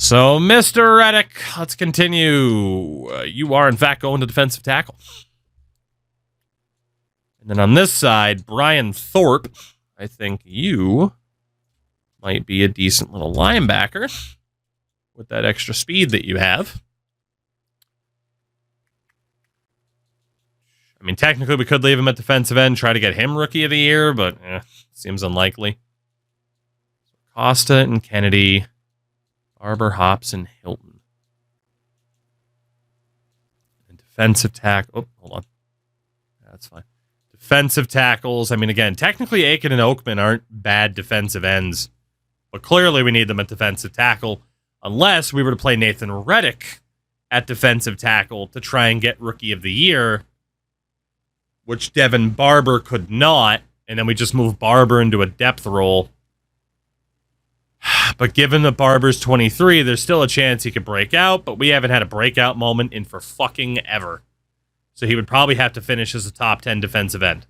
So, Mr. Reddick, let's continue. You are, in fact, going to defensive tackle. And then on this side, Brian Thorpe, I think you might be a decent little linebacker with that extra speed that you have. I mean, technically, we could leave him at defensive end, try to get him Rookie of the Year, but seems unlikely. Costa and Kennedy, Barber, Hobson, Hilton. And defensive tackle. Oh, hold on. That's fine. Defensive tackles. I mean, again, technically Aiken and Oakman aren't bad defensive ends, but clearly we need them at defensive tackle, unless we were to play Nathan Reddick at defensive tackle to try and get Rookie of the Year, which Devin Barber could not, and then we just move Barber into a depth role. But given that Barber's 23, there's still a chance he could break out, but we haven't had a breakout moment in for fucking ever. So he would probably have to finish as a top 10 defensive end,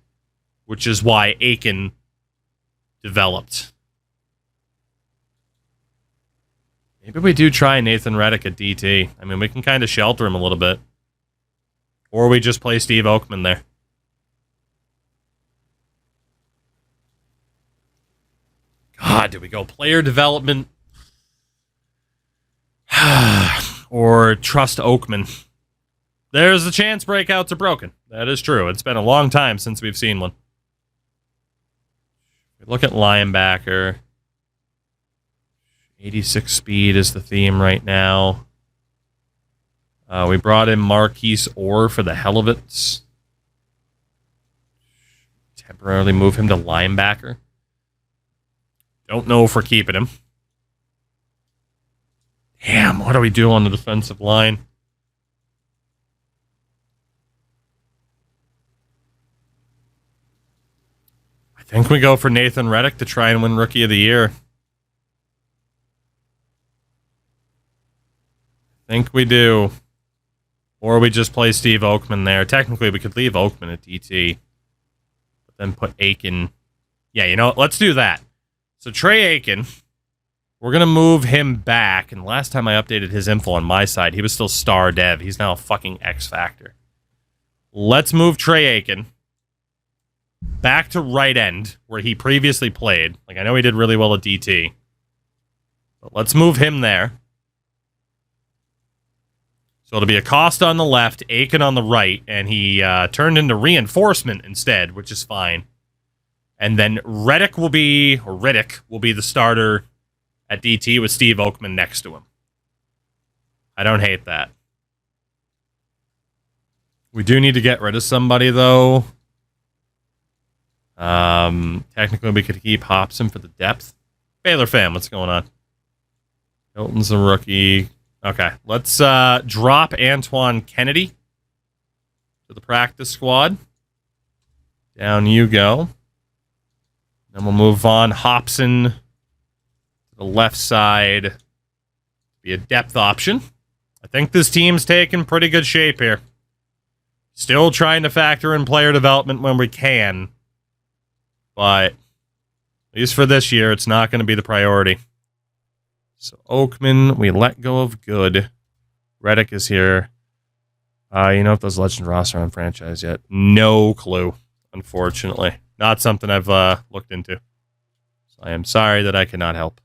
which is why Aiken developed. Maybe we do try Nathan Reddick at DT. I mean, we can kind of shelter him a little bit. Or we just play Steve Oakman there. God, do we go player development? Or trust Oakman? There's a chance breakouts are broken. That is true. It's been a long time since we've seen one. We look at linebacker. 86 speed is the theme right now. We brought in Marquise Orr for the hell of it. Temporarily move him to linebacker. Don't know if we're keeping him. Damn, what do we do on the defensive line? I think we go for Nathan Reddick to try and win Rookie of the Year. I think we do. Or we just play Steve Oakman there. Technically, we could leave Oakman at DT. But then put Aiken. Yeah, you know what? Let's do that. So Trey Aiken, we're going to move him back. And last time I updated his info on my side, he was still star dev. He's now a fucking X Factor. Let's move Trey Aiken back to right end, where he previously played. Like, I know he did really well at DT. But let's move him there. So it'll be Acosta on the left, Aiken on the right, and he turned into reinforcement instead, which is fine. And then Riddick will be the starter at DT with Steve Oakman next to him. I don't hate that. We do need to get rid of somebody, though. Technically, we could keep Hobson for the depth. Baylor fam, what's going on? Hilton's a rookie. Okay, let's drop Antoine Kennedy to the practice squad. Down you go. Then we'll move on Hobson to the left side. Be a depth option. I think this team's taking pretty good shape here. Still trying to factor in player development when we can. But at least for this year, it's not going to be the priority. So Oakman, we let go of good. Reddick is here. You know if those Legend roster are unfranchised yet? No clue, unfortunately. Not something I've looked into. So I am sorry that I cannot help.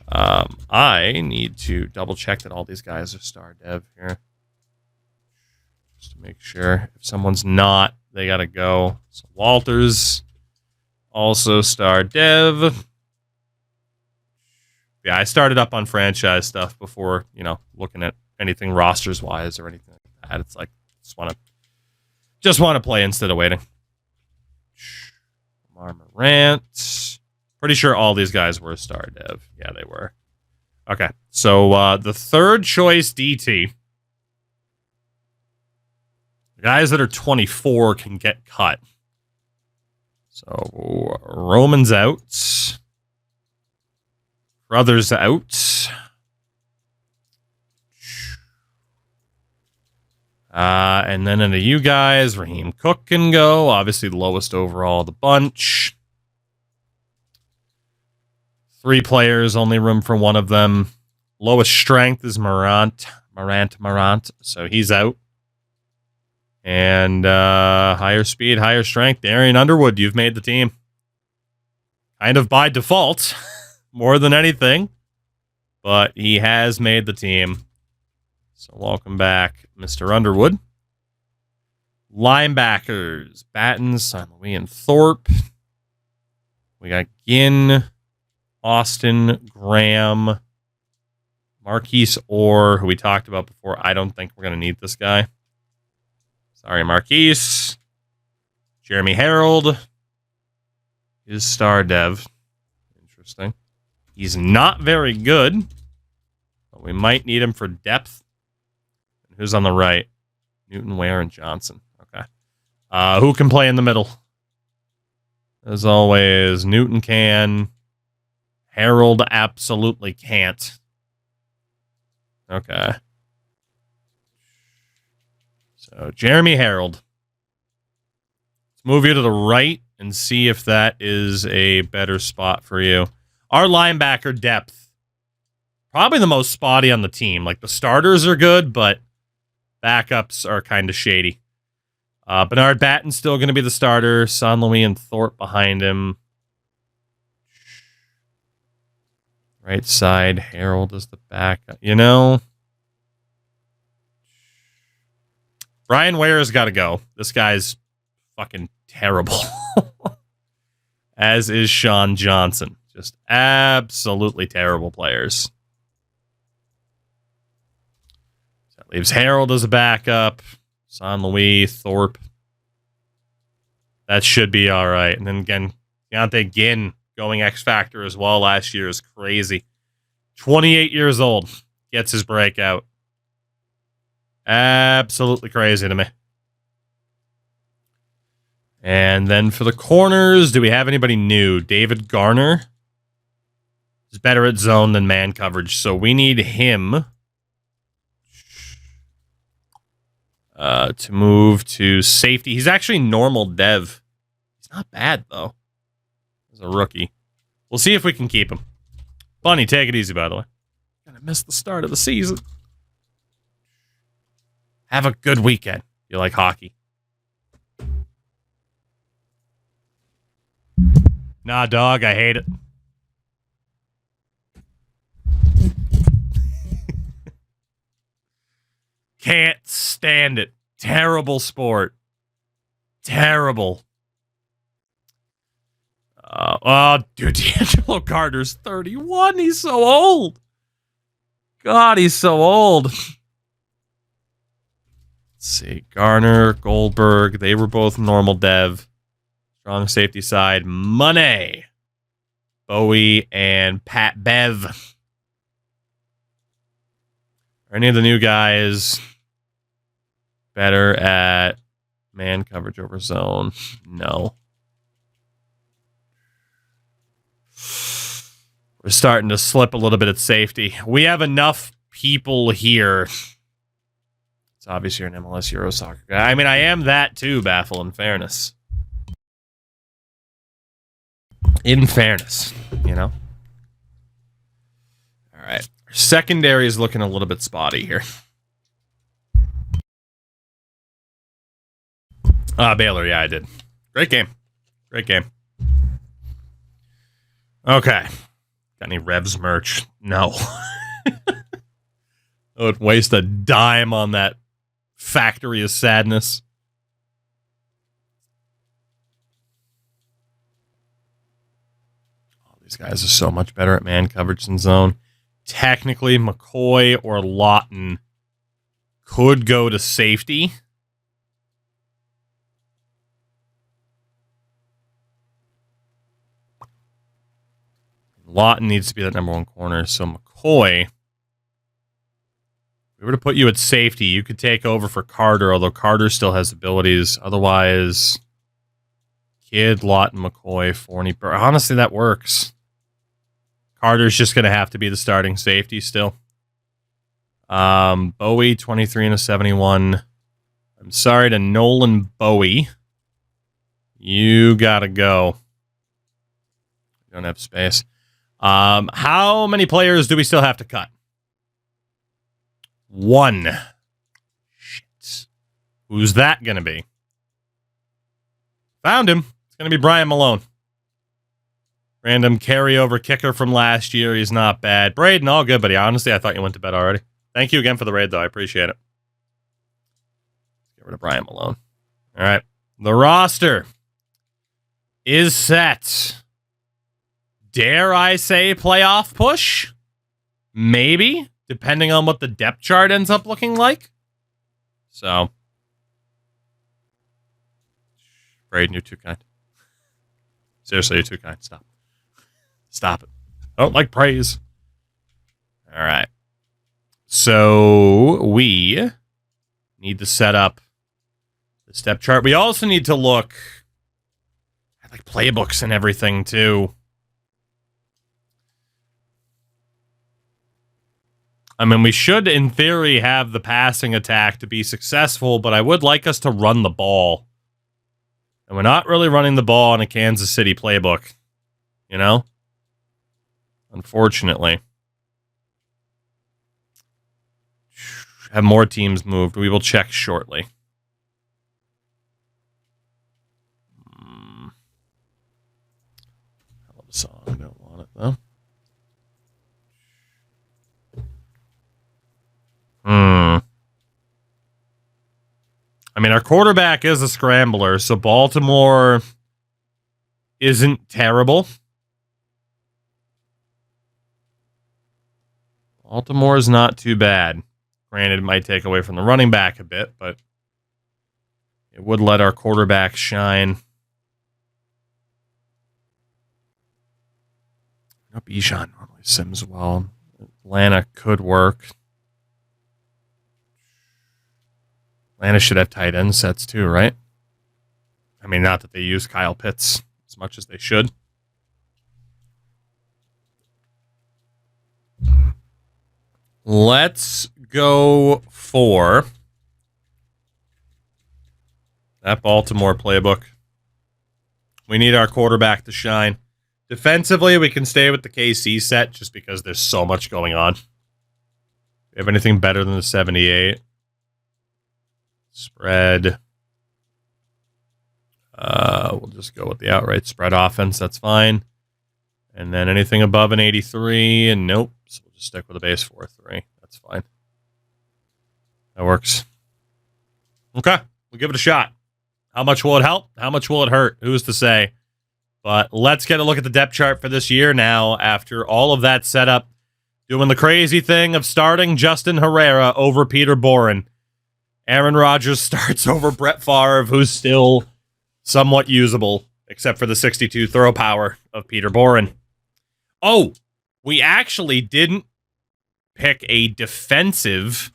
I need to double check that all these guys are star dev here. Just to make sure. If someone's not, they got to go. So Walters, also star dev. Yeah, I started up on franchise stuff before, looking at anything rosters-wise or anything like that. It's like, just want to play instead of waiting. Lamar Morant. Pretty sure all these guys were star dev. Yeah, they were. Okay, so the third choice DT. The guys that are 24 can get cut. So Roman's out. Brothers out. And then into you guys, Raheem Cook can go. Obviously the lowest overall of the bunch. 3 players, only room for one of them. Lowest strength is Morant. So he's out. And higher speed, higher strength. Darian Underwood, you've made the team. Kind of by default, more than anything. But he has made the team. So welcome back, Mr. Underwood. Linebackers, Batten, St. Louis, and Thorpe. We got Ginn, Austin, Graham, Marquise Orr, who we talked about before. I don't think we're going to need this guy. Sorry, Marquise. Jeremy Harold is star dev. Interesting. He's not very good, but we might need him for depth. And who's on the right? Newton, Ware, and Johnson. Okay. Who can play in the middle? As always, Newton can. Harold absolutely can't. Okay. So, Jeremy Harold. Let's move you to the right and see if that is a better spot for you. Our linebacker depth. Probably the most spotty on the team. Like, the starters are good, but backups are kind of shady. Bernard Batten's still going to be the starter. St. Louis and Thorpe behind him. Right side, Harold is the backup. You know, Brian Ware's got to go. This guy's fucking terrible. As is Sean Johnson. Just absolutely terrible players. So that leaves Harold as a backup. St. Louis, Thorpe. That should be all right. And then again, Deontay Ginn going X Factor as well last year is crazy. 28 years old. Gets his breakout. Absolutely crazy to me. And then for the corners, do we have anybody new? David Garner is better at zone than man coverage, so we need him to move to safety. He's actually normal dev. He's not bad, though. As a rookie. We'll see if we can keep him. Bunny, take it easy, by the way. Gonna miss the start of the season. Have a good weekend. You like hockey? Nah, dog, I hate it. Can't stand it. Terrible sport. Terrible. Dude, D'Angelo Carter's 31. He's so old. God, he's so old. Let's see. Garner, Goldberg. They were both normal dev. Strong safety side. Money. Bowie and Pat Bev. Are any of the new guys better at man coverage over zone? No. We're starting to slip a little bit at safety. We have enough people here. It's obvious you're an MLS Euro soccer guy. I mean, I am that too, Baffle, in fairness. In fairness, you know? All right. Our secondary is looking a little bit spotty here. Baylor, yeah, I did. Great game. Great game. Okay. Got any Revs merch? No. I would waste a dime on that factory of sadness. Oh, these guys are so much better at man coverage than zone. Technically, McCoy or Lawton could go to safety. Lawton needs to be that number one corner. So McCoy, if we were to put you at safety, you could take over for Carter, although Carter still has abilities. Otherwise, Kidd, Lawton, McCoy, Forney. Honestly, that works. Carter's just going to have to be the starting safety still. Bowie, 23 and a 71. I'm sorry to Nolan Bowie. You got to go. You don't have space. How many players do we still have to cut? 1. Shit. Who's that going to be? Found him. It's going to be Brian Malone. Random carryover kicker from last year. He's not bad. Braden, all good, buddy. Honestly, I thought you went to bed already. Thank you again for the raid, though. I appreciate it. Get rid of Brian Malone. All right. The roster is set. Dare I say playoff push? Maybe, depending on what the depth chart ends up looking like. So, Braden, you're too kind. Seriously, you're too kind. Stop. Stop it. I don't like praise. All right. So, we need to set up the step chart. We also need to look at like playbooks and everything, too. I mean, we should, in theory, have the passing attack to be successful, but I would like us to run the ball. And we're not really running the ball in a Kansas City playbook, you know? Unfortunately. Have more teams moved. We will check shortly. Hell of a song. I don't want it, though. I mean, our quarterback is a scrambler, so Baltimore isn't terrible. Baltimore is not too bad. Granted, it might take away from the running back a bit, but it would let our quarterback shine. Bijan normally sims well. Atlanta could work. Atlanta should have tight end sets too, right? I mean, not that they use Kyle Pitts as much as they should. Let's go for that Baltimore playbook. We need our quarterback to shine. Defensively, we can stay with the KC set just because there's so much going on. Do you have anything better than the 78? Spread. We'll just go with the outright spread offense. That's fine. And then anything above an 83, and nope. So we'll just stick with a base 4-3. That's fine. That works. Okay, we'll give it a shot. How much will it help? How much will it hurt? Who's to say? But let's get a look at the depth chart for this year now. After all of that setup, doing the crazy thing of starting Justin Herrera over Peter Boren. Aaron Rodgers starts over Brett Favre, who's still somewhat usable, except for the 62 throw power of Peter Boren. Oh, we actually didn't pick a defensive.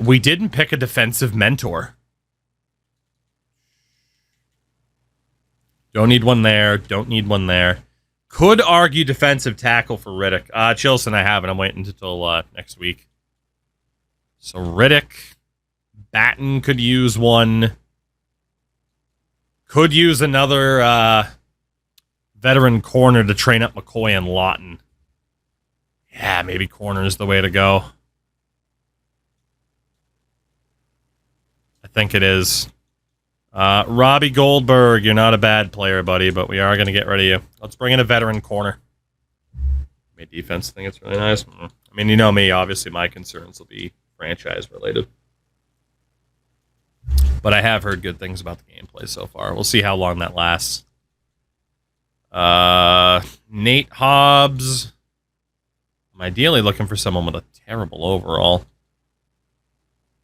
We didn't pick a defensive mentor. Don't need one there. Don't need one there. Could argue defensive tackle for Riddick. Chilson, I haven't. I'm waiting until next week. So Riddick, Batten could use one. Could use another veteran corner to train up McCoy and Lawton. Yeah, maybe corner is the way to go. I think it is. Robbie Goldberg, you're not a bad player, buddy, but we are going to get rid of you. Let's bring in a veteran corner. My defense, I think it's really nice. I mean, you know me, obviously my concerns will be franchise related. But I have heard good things about the gameplay so far. We'll see how long that lasts. Nate Hobbs. I'm ideally looking for someone with a terrible overall.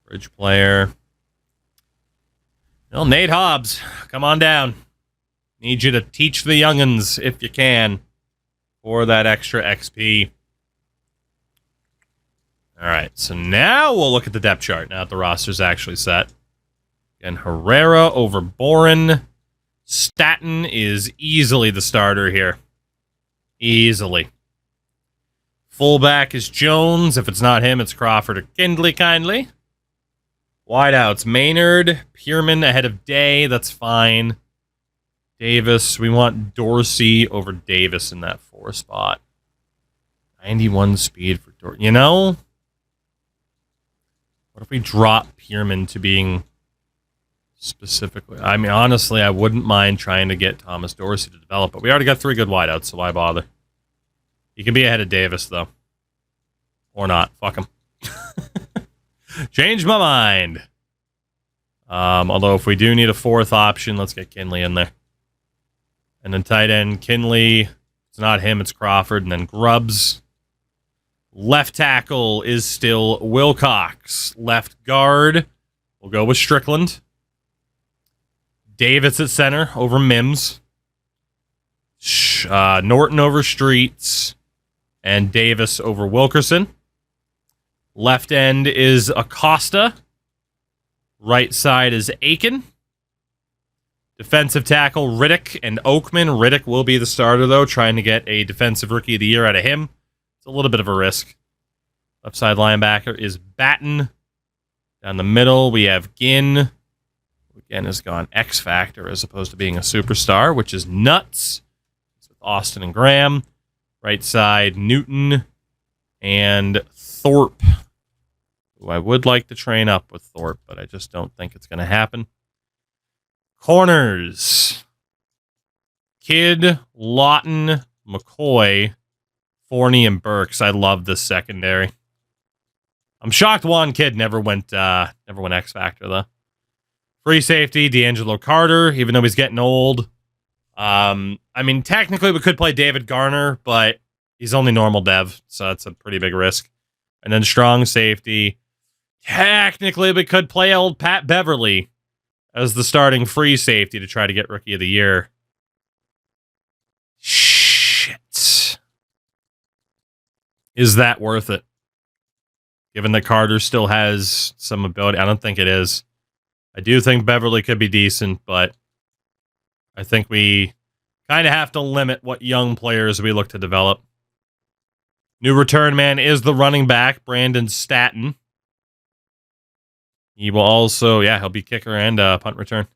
Bridge player. Well, Nate Hobbs, come on down. Need you to teach the youngins, if you can, for that extra XP. All right, so now we'll look at the depth chart, now that the roster's actually set. Again, Herrera over Boren. Staten is easily the starter here. Easily. Fullback is Jones. If it's not him, it's Crawford or Kindley, kindly. Wideouts, Maynard, Pierman ahead of Day. That's fine. Davis. We want Dorsey over Davis in that 4 spot. 91 speed for Dorsey. You know, what if we drop Pierman to being specifically? I mean, honestly, I wouldn't mind trying to get Thomas Dorsey to develop, but we already got 3 good wideouts, so why bother? He can be ahead of Davis, though. Or not. Fuck him. Change my mind. Although, if we do need a 4th option, let's get Kinley in there. And then tight end, Kinley. It's not him, it's Crawford. And then Grubbs. Left tackle is still Wilcox. Left guard, we'll go with Strickland. Davis at center over Mims. Norton over Streets. And Davis over Wilkerson. Left end is Acosta. Right side is Aiken. Defensive tackle, Riddick and Oakman. Riddick will be the starter, though, trying to get a Defensive Rookie of the Year out of him. It's a little bit of a risk. Left side linebacker is Batten. Down the middle, we have Ginn. Who again has gone X Factor as opposed to being a superstar, which is nuts. It's with Austin and Graham. Right side, Newton and Thorpe. Who I would like to train up with Thorpe, but I just don't think it's going to happen. Corners. Kidd, Lawton, McCoy, Forney, and Burks. I love this secondary. I'm shocked Juan Kidd never went X Factor, though. Free safety, D'Angelo Carter, even though he's getting old. I mean, technically we could play David Garner, but he's only normal dev, so that's a pretty big risk. And then strong safety. Technically we could play old Pat Beverly as the starting free safety to try to get Rookie of the Year. Shit. Is that worth it? Given that Carter still has some ability. I don't think it is. I do think Beverly could be decent, but I think we kind of have to limit what young players we look to develop. New return man is the running back, Brandon Staton. He will also, he'll be kicker and punt return.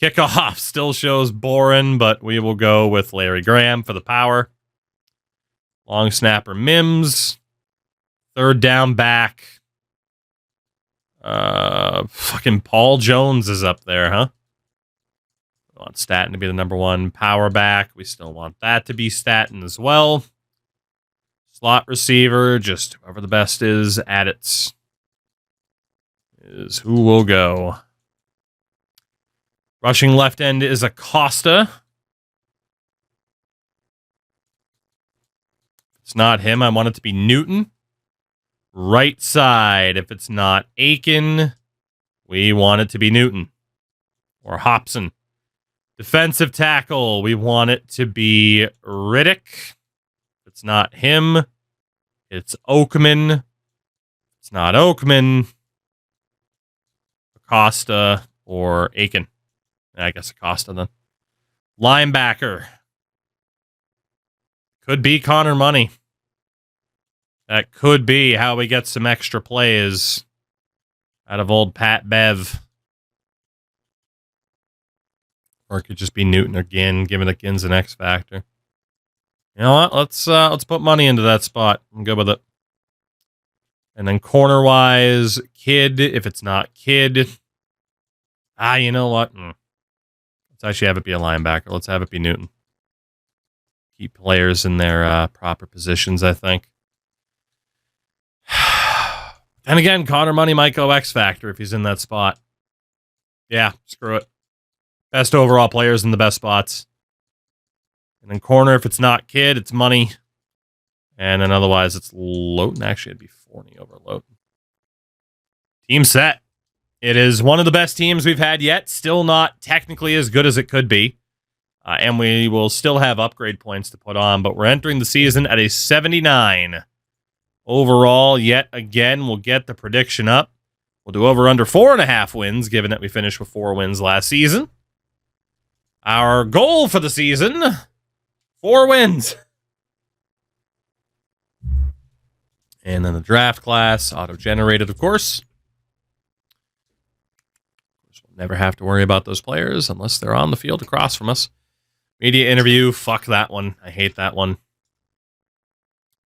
Kickoff still shows Boren, but we will go with Larry Graham for the power. Long snapper Mims. Third down back. Fucking Paul Jones is up there, huh? We want Staton to be the number 1 power back. We still want that to be Staton as well. Slot receiver, just whoever the best is at it is who will go. Rushing left end is Acosta. If it's not him, I want it to be Newton. Right side, if it's not Aiken, we want it to be Newton. Or Hobson. Defensive tackle, we want it to be Riddick. If it's not him, it's Oakman. If it's not Oakman, Acosta or Aiken. I guess Acosta then. Linebacker. Could be Connor Money. That could be how we get some extra plays out of old Pat Bev. Or it could just be Newton or Ginn, given that Ginn's an X Factor. You know what? Let's put money into that spot. I'm good with it. And then corner-wise, Kidd, if it's not Kidd. You know what? Let's actually have it be a linebacker. Let's have it be Newton. Keep players in their proper positions, I think. Then again, Connor Money might go X Factor if he's in that spot. Yeah, screw it. Best overall players in the best spots. And then corner, if it's not Kidd, it's Money. And then otherwise, it's Lowton. Actually, it'd be Forney over Lowton. Team set. It is one of the best teams we've had yet. Still not technically as good as it could be. And we will still have upgrade points to put on. But we're entering the season at a 79. Overall, yet again, we'll get the prediction up. We'll do over under 4.5 wins, given that we finished with 4 wins last season. Our goal for the season, 4 wins. And then the draft class, auto-generated, of course. We'll never have to worry about those players unless they're on the field across from us. Media interview, fuck that one. I hate that one.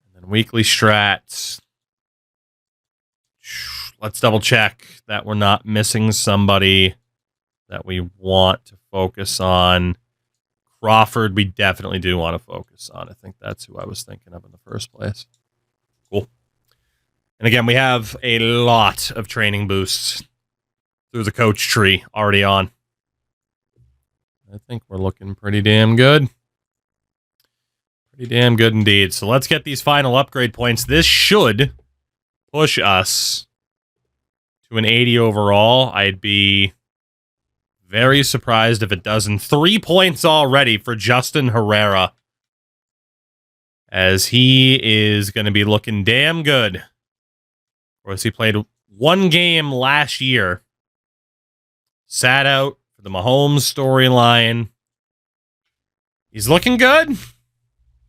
And then weekly strats. Let's double check that we're not missing somebody that we want to focus on. Crawford, we definitely do want to focus on. I think that's who I was thinking of in the first place. Cool. And again, we have a lot of training boosts through the coach tree already on. I think we're looking pretty damn good. Pretty damn good indeed. So let's get these final upgrade points. This should push us to an 80 overall. I'd be very surprised if it doesn't. 3 points already for Justin Herrera, as he is going to be looking damn good. Of course, he played 1 game last year. Sat out for the Mahomes storyline. He's looking good.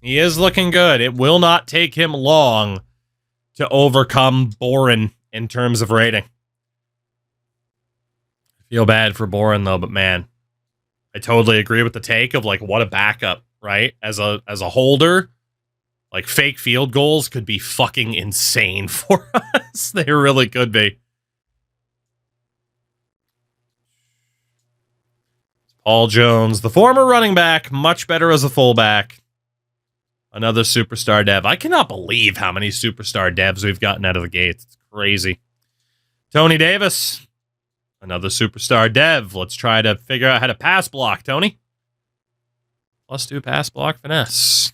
He is looking good. It will not take him long to overcome Boren in terms of rating. Feel bad for Boren though, but man, I totally agree with the take of like what a backup, right? As a holder, like fake field goals could be fucking insane for us. They really could be. Paul Jones, the former running back, much better as a fullback. Another superstar dev. I cannot believe how many superstar devs we've gotten out of the gates. It's crazy. Tony Davis. Another superstar dev. Let's try to figure out how to pass block, Tony. +2 pass block finesse.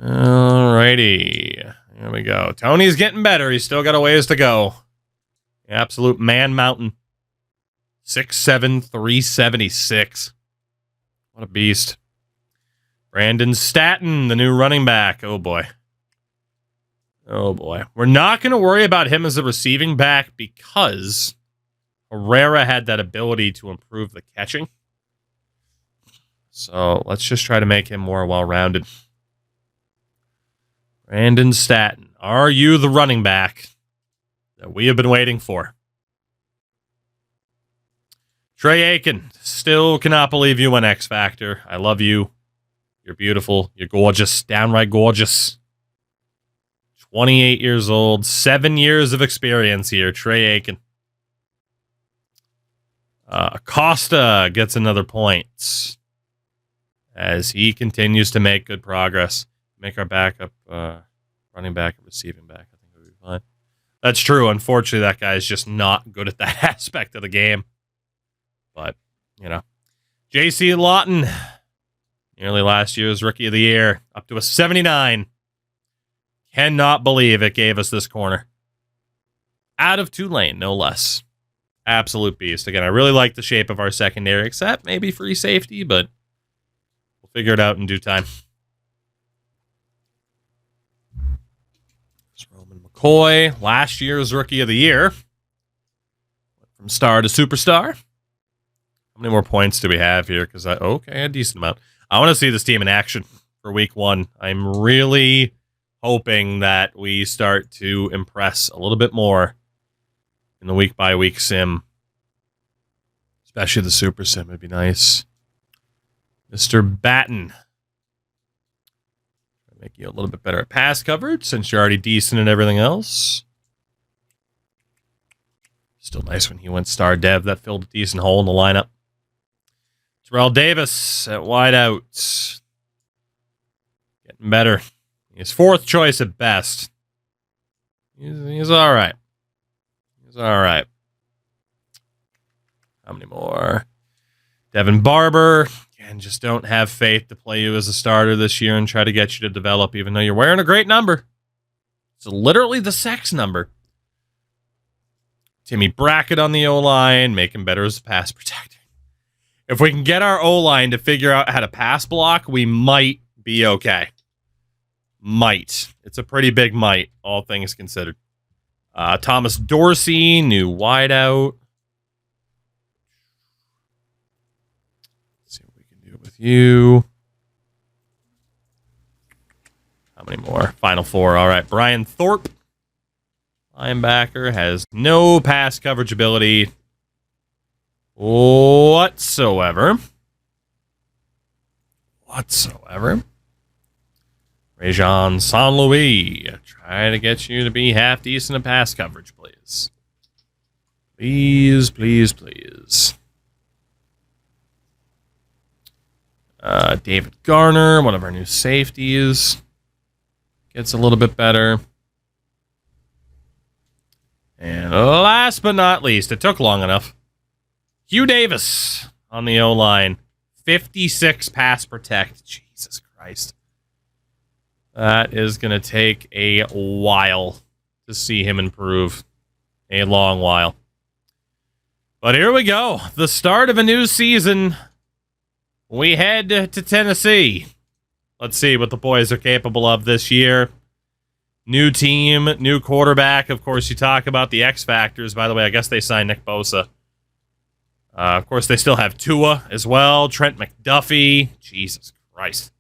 Alrighty. Here we go. Tony's getting better. He's still got a ways to go. The absolute man mountain. 6'7", 376. What a beast. Brandon Statton, the new running back. Oh, boy. Oh, boy. We're not going to worry about him as a receiving back because Herrera had that ability to improve the catching. So let's just try to make him more well-rounded. Brandon Statton, are you the running back that we have been waiting for? Trey Aiken, still cannot believe you won X Factor. I love you. You're beautiful. You're gorgeous. Downright gorgeous. 28 years old. 7 years of experience here. Trey Aiken. Acosta gets another point as he continues to make good progress. Make our backup running back and receiving back. I think we'll be fine. That's true. Unfortunately, that guy is just not good at that aspect of the game. But, you know. J.C. Lawton, nearly last year's Rookie of the Year, up to a 79. Cannot believe it gave us this corner. Out of Tulane, no less. Absolute beast. Again, I really like the shape of our secondary, except maybe free safety, but we'll figure it out in due time. It's Roman McCoy, last year's Rookie of the Year. Went from star to superstar. How many more points do we have here? Because okay, a decent amount. I want to see this team in action for week 1. I'm really hoping that we start to impress a little bit more in the week-by-week sim. Especially the super sim would be nice. Mr. Batten. Make you a little bit better at pass coverage since you're already decent at everything else. Still nice when he went star dev. That filled a decent hole in the lineup. Terrell Davis at wideout. Getting better. He's 4th choice at best. He's all right. He's all right. How many more? Devin Barber. Again, just don't have faith to play you as a starter this year and try to get you to develop, even though you're wearing a great number. It's literally the sex number. Timmy Brackett on the O-line. Make him better as a pass protector. If we can get our O-line to figure out how to pass block, we might be okay. Might. It's a pretty big might, all things considered. Thomas Dorsey, new wideout. Let's see what we can do with you. How many more? Final 4. All right. Brian Thorpe, linebacker, has no pass coverage ability whatsoever. Rajon San Louis, try to get you to be half decent in pass coverage, please. Please, please, please. David Garner, one of our new safeties, gets a little bit better. And last but not least, it took long enough, Hugh Davis on the O-line. 56 pass protect. Jesus Christ. That is going to take a while to see him improve. A long while. But here we go. The start of a new season. We head to Tennessee. Let's see what the boys are capable of this year. New team, new quarterback. Of course, you talk about the X factors. By the way, I guess they signed Nick Bosa. Of course, they still have Tua as well. Trent McDuffie. Jesus Christ.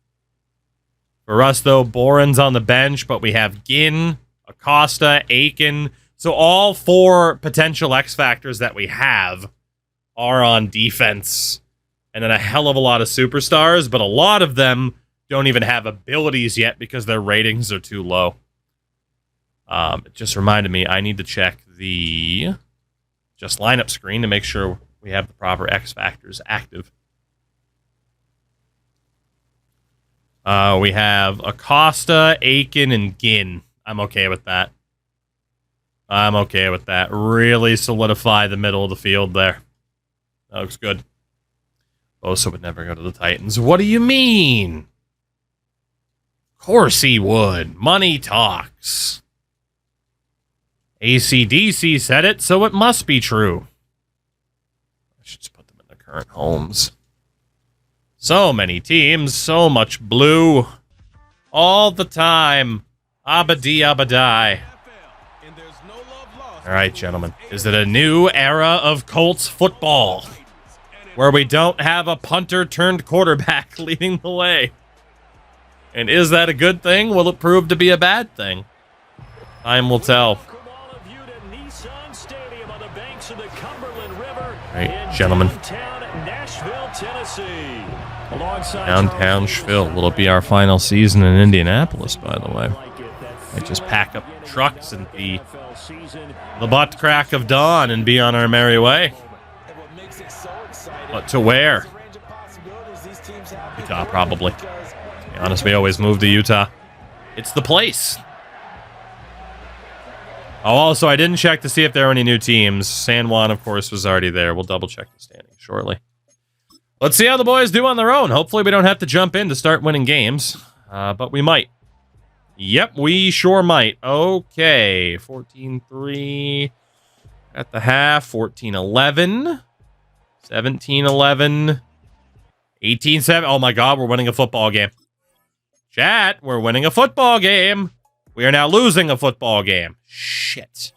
For us, though, Boren's on the bench, but we have Ginn, Acosta, Aiken. So all 4 potential X factors that we have are on defense. And then a hell of a lot of superstars, but a lot of them don't even have abilities yet because their ratings are too low. It just reminded me, I need to check the just lineup screen to make sure we have the proper X factors active. We have Acosta, Aiken, and Ginn. I'm okay with that. Really solidify the middle of the field there. That looks good. Bosa would never go to the Titans. What do you mean? Of course he would. Money talks. AC/DC said it, so it must be true. I should just put them in their current homes. So many teams, so much blue. All the time. Abadi abadai. All right, gentlemen. Is it a new era of Colts football where we don't have a punter turned quarterback leading the way? And is that a good thing? Will it prove to be a bad thing? Time will tell. All right, gentlemen. Downtown Nashville. Will it be our final season in Indianapolis, by the way? I just pack up trucks and the butt crack of dawn and be on our merry way. But to where? Utah, probably. To be honest, we always move to Utah. It's the place. Oh, also, I didn't check to see if there were any new teams. San Juan, of course, was already there. We'll double check the standings shortly. Let's see how the boys do on their own. Hopefully we don't have to jump in to start winning games. But we might. Yep, we sure might. Okay, 14-3 at the half, 14-11, 17-11, 18-7. Oh my God, we're winning a football game. Chat, we're winning a football game. We are now losing a football game. Shit.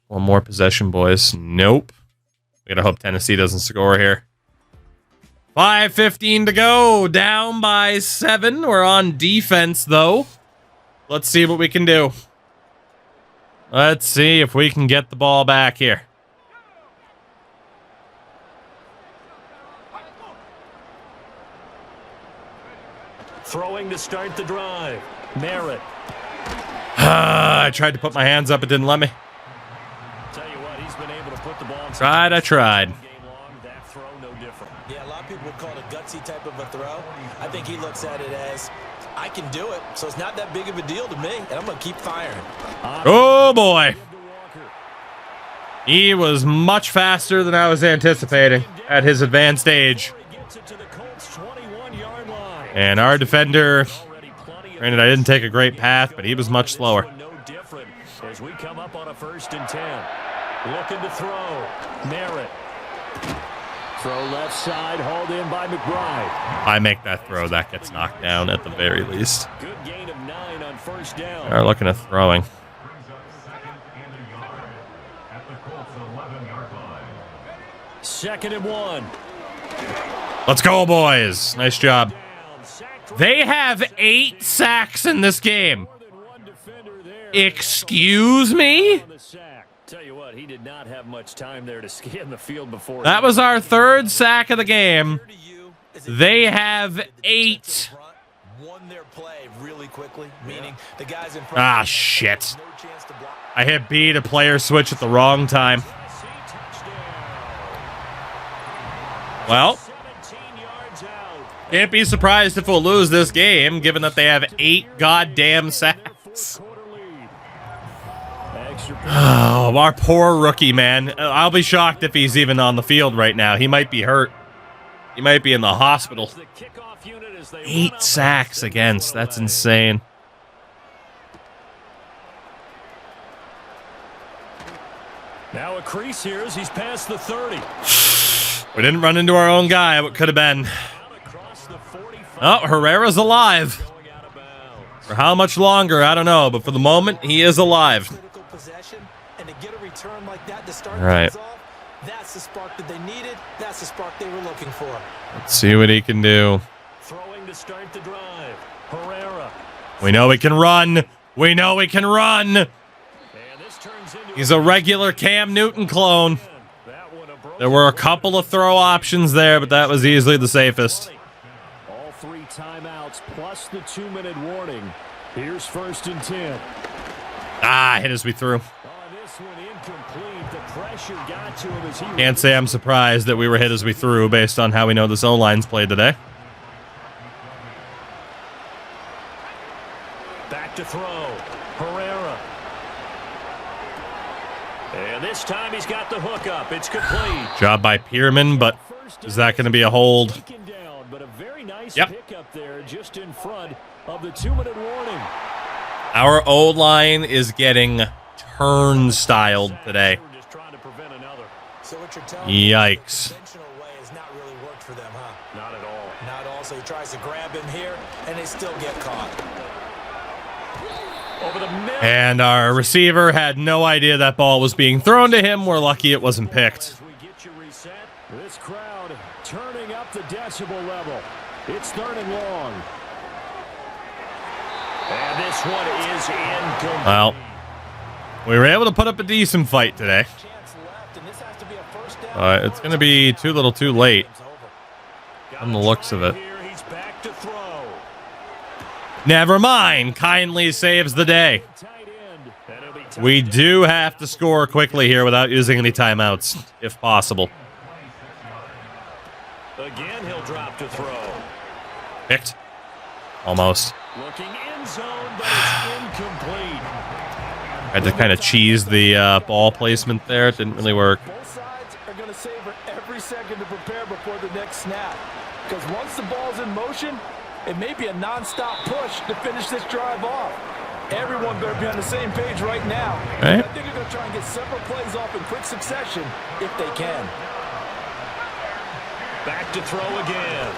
One more possession, boys. Nope. We gotta hope Tennessee doesn't score here. 5:15 to go. Down by 7. We're on defense, though. Let's see what we can do. Let's see if we can get the ball back here. Throwing to start the drive. Merritt. I tried to put my hands up. It didn't let me. Tell you what, he's been able to put the ball in. I tried. That throw, no different. Yeah, a lot of people would call it a gutsy type of a throw. I think he looks at it as, I can do it, so it's not that big of a deal to me, and I'm going to keep firing. Oh, boy. He was much faster than I was anticipating at his advanced age. And our defender, granted, I didn't take a great path, but he was much slower. As we come up on a 1st and 10. Looking to throw. Merritt. Throw left side, hauled in by McBride. I make that throw, that gets knocked down at the very least. Good gain of 9 on 1st down. They're looking at throwing. Second and 1. Let's go, boys. Nice job. They have 8 sacks in this game. Excuse me? But he did not have much time there to scan the field before. That was our third sack of the game. They have 8. Won their play really quickly, meaning the guys in front. Ah, shit. I hit B to player switch at the wrong time. Well, can't be surprised if we'll lose this game, given that they have 8 goddamn sacks. Oh, our poor rookie, man. I'll be shocked if he's even on the field right now. He might be hurt. He might be in the hospital. 8 sacks against. That's insane. Now a crease here as he's past the 30. We didn't run into our own guy. What could have been? Oh, Herrera's alive. For how much longer, I don't know. But for the moment, he is alive. All right. That's the spark that they needed. That's the spark they were looking for. Let's see what he can do. Throwing to start the drive. Herrera. We know he can run. We know he can run. He's a regular Cam Newton clone. There were a couple of throw options there, but that was easily the safest. All 3 timeouts plus the 2-minute warning. Here's 1st and 10. Ah, hit as we threw. Can't say I'm surprised that we were hit as we threw based on how we know this O-line's played today. Back to throw. Herrera. And this time he's got the hook up. It's complete. Job by Pierman, but is that going to be a hold? But a very nice yep. pickup there just in front of the 2-minute warning. Our O-line is getting turnstyled today. So what you're telling Yikes. the conventional way has not really worked for them, huh? Not at all. Not at all. So he tries to grab him here, and they still get caught. Over the middle. And our receiver had no idea that ball was being thrown to him. We're lucky it wasn't picked. As we get you reset, this crowd turning up the decibel level. It's 3rd and long. And this one is incomplete. Well, we were able to put up a decent fight today. It's going to be too little too late on the looks of it. Never mind. Kindly saves the day. We do have to score quickly here without using any timeouts, if possible. Again, he'll drop to throw. Picked. Almost. Looking in zone, but it's incomplete. Had to kind of cheese the ball placement there. It didn't really work. Both sides are going to savor every second to prepare before the next snap. Because once the ball's in motion, it may be a non-stop push to finish this drive off. Everyone better be on the same page right now. Right. I think they're going to try and get several plays off in quick succession if they can. Back to throw again.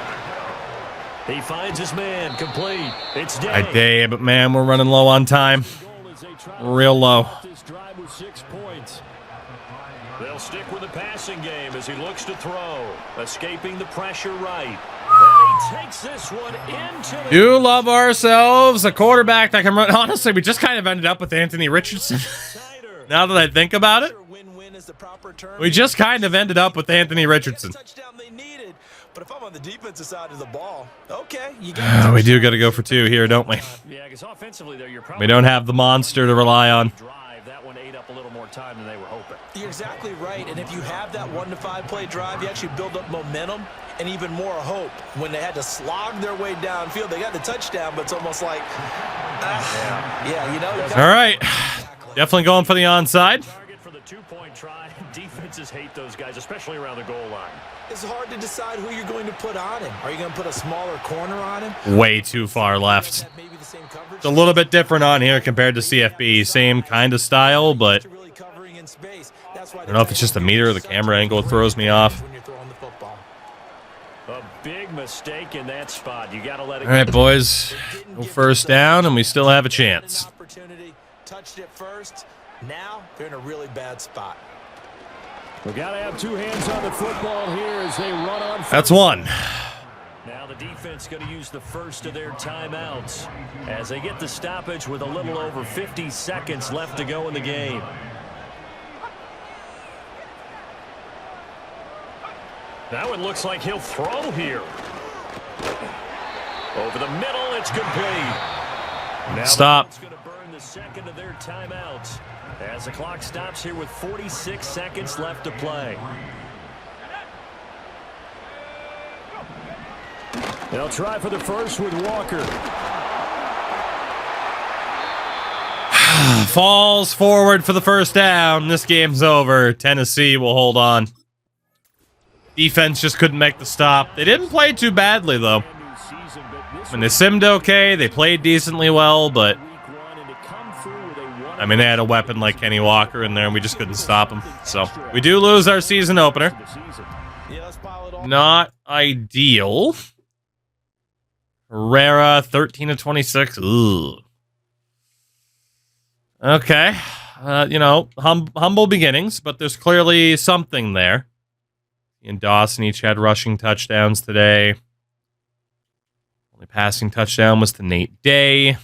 He finds his man, complete. It's Day. I day, but man, we're running low on time. Real low. This drive with 6 points. They'll stick with the passing game as he looks to throw. Escaping the pressure right. And he takes this one into the... Do love ourselves a quarterback that can run. Honestly, we just kind of ended up with Anthony Richardson. Now that I think about it, we just kind of ended up with Anthony Richardson. But if I'm on the defensive side of the ball, okay, you We do got to go for 2 here, don't we? Yeah, because offensively there, you're We don't have the monster to rely on. That one ate up a little more time than they were hoping. You're exactly right. And if you have that 1 to 5 play drive, you actually build up momentum and even more hope. When they had to slog their way downfield, they got the touchdown, but it's almost like, yeah, you know. All right, definitely going for the onside. Target for the 2-point try. Defenses hate those guys, especially around the goal line. It's hard to decide who you're going to put on him. Are you going to put a smaller corner on him? Way too far left. It's a little bit different on here compared to CFB. Same kind of style, but I don't know if it's just the meter or the camera angle that throws me off. A big mistake in that spot. You got to let it. All right, boys. No first down, and we still have a chance. Touched it first. Now they're in a really bad spot. We got to have 2 hands on the football here as they run on. That's 1. Now the defense going to use the first of their timeouts as they get the stoppage with a little over 50 seconds left to go in the game. Now it looks like he'll throw here. Over the middle, it's complete. Now Stop. it's going to burn the second of their timeouts as the clock stops here with 46 seconds left to play. They'll try for the first with Walker. Falls forward for the first down. This game's over. Tennessee will hold on. Defense just couldn't make the stop. They didn't play too badly, though. I mean, they simmed okay. They played decently well, but I mean, they had a weapon like Kenny Walker in there, and we just couldn't stop him. So we do lose our season opener. Not ideal. Herrera, 13 of 26. Ugh. Okay. You know, humble beginnings, but there's clearly something there. He and Dawson each had rushing touchdowns today. Only passing touchdown was to Nate Day.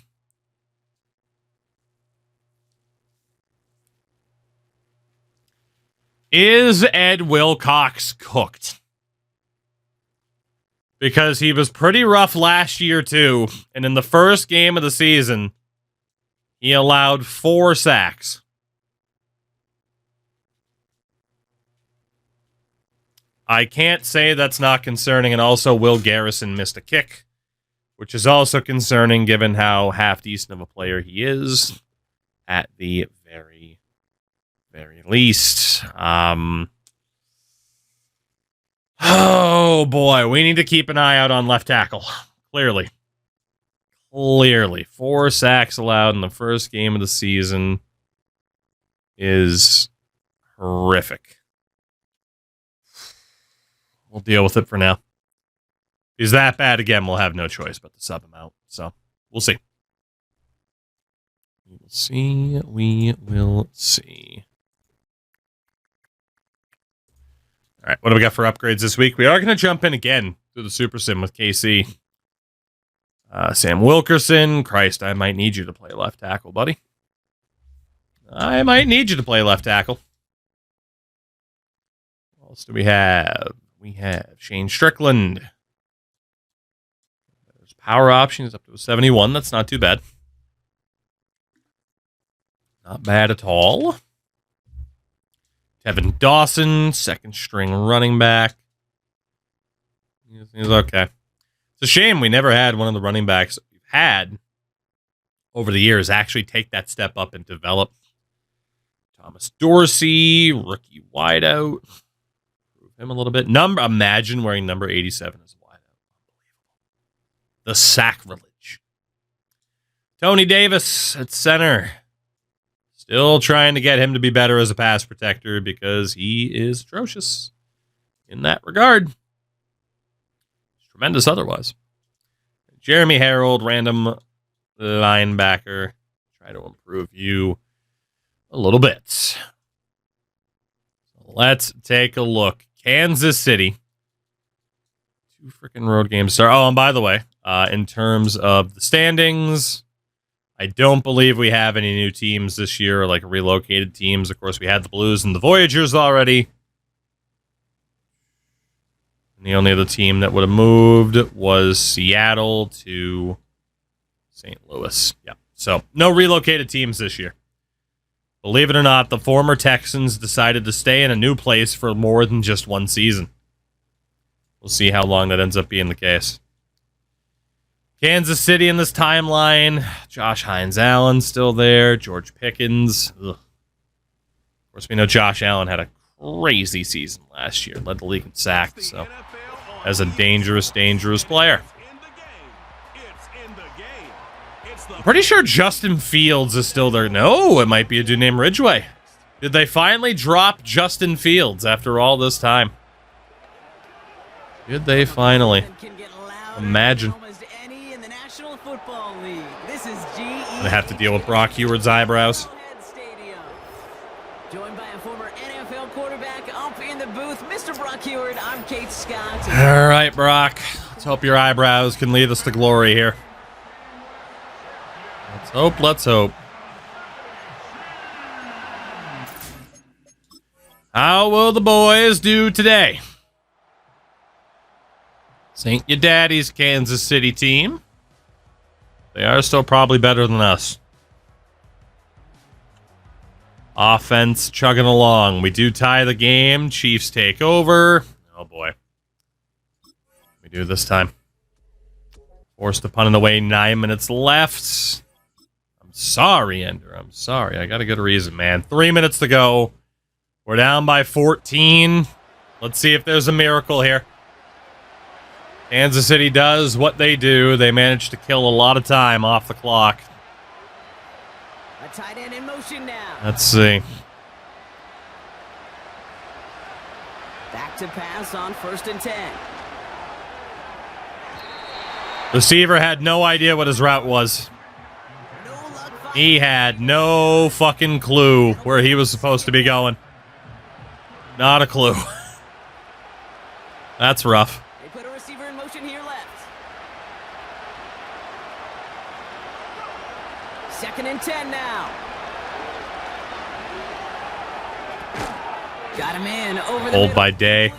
Is Ed Wilcox cooked? Because he was pretty rough last year, too. And in the first game of the season, he allowed 4 sacks. I can't say that's not concerning, and also Will Garrison missed a kick, which is also concerning given how half-decent of a player he is at the very, very least. Oh, boy, we need to keep an eye out on left tackle. Clearly. 4 sacks allowed in the first game of the season is horrific. We'll deal with it for now. If he's that bad again, we'll have no choice but to sub him out. So, we'll see. We will see. We will see. All right, what do we got for upgrades this week? We are going to jump in again to the Super Sim with KC. Sam Wilkerson. Christ, I might need you to play left tackle, buddy. I might need you to play left tackle. What else do we have? We have Shane Strickland. There's power options up to a 71. That's not too bad. Not bad at all. Kevin Dawson, second string running back. He's okay. It's a shame we never had one of the running backs that we've had over the years actually take that step up and develop. Thomas Dorsey, rookie wideout. Prove him a little bit. Imagine wearing number 87 as a wideout. Unbelievable. The sacrilege. Tony Davis at center. Still trying to get him to be better as a pass protector because he is atrocious in that regard. Tremendous otherwise. Jeremy Harold, random linebacker. Try to improve you a little bit. Let's take a look. Kansas City. 2 freaking road games start. Oh, and by the way, in terms of the standings, I don't believe we have any new teams this year, like relocated teams. Of course, we had the Blues and the Voyagers already. And the only other team that would have moved was Seattle to St. Louis. Yeah. So, no relocated teams this year. Believe it or not, the former Texans decided to stay in a new place for more than just one season. We'll see how long that ends up being the case. Kansas City in this timeline. Josh Hines-Allen still there. George Pickens. Ugh. Of course, we know Josh Allen had a crazy season last year. Led the league in sacks, so as a dangerous, dangerous player. I'm pretty sure Justin Fields is still there. No, it might be a dude named Ridgeway. Did they finally drop Justin Fields after all this time? Did they finally? Imagine. I have to deal with Brock Heward's eyebrows. Joined by a former NFL quarterback up in the booth, Mr. Brock Heward. I'm Kate Scott. All right, Brock. Let's hope your eyebrows can lead us to glory here. Let's hope. Let's hope. How will the boys do today? This ain't your daddy's Kansas City team. They are still probably better than us. Offense chugging along. We do tie the game. Chiefs take over. Oh, boy. We do this time. Forced to punt it away. 9 minutes left. I'm sorry, Ender. I'm sorry. I got a good reason, man. 3 minutes to go. We're down by 14. Let's see if there's a miracle here. Kansas City does what they do. They manage to kill a lot of time off the clock. A tight end in motion now. Let's see. Back to pass on 1st and 10. Receiver had no idea what his route was. No luck. He had no fucking clue where he was supposed to be going. Not a clue. That's rough. They put a receiver in motion here left. 2nd and 10 now. Got him in over the Hold middle. by day.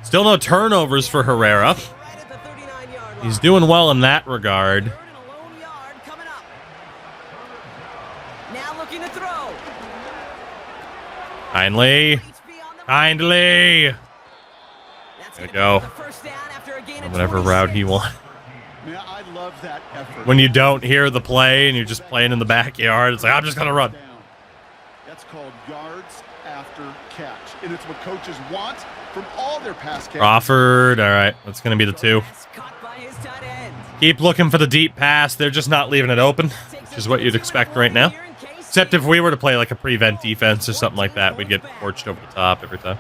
Still no turnovers for Herrera. Right at the 39-yard line. He's doing well in that regard. 3rd and a lone yard coming up. Now looking to throw. Kindly. HB on the Kindly. That's There we gonna go. be the first down after a gain of Whatever 26. route he wants. Man, I love that effort. When you don't hear the play and you're just playing in the backyard, it's like, I'm just going to run. That's called yards after catch. And it's what coaches want from all their pass catches. Crawford. All right. That's going to be the 2. That's caught by his tight end. Keep looking for the deep pass. They're just not leaving it open, which is what you'd expect right now. Except if we were to play like a prevent defense or something like that, we'd get torched over the top every time.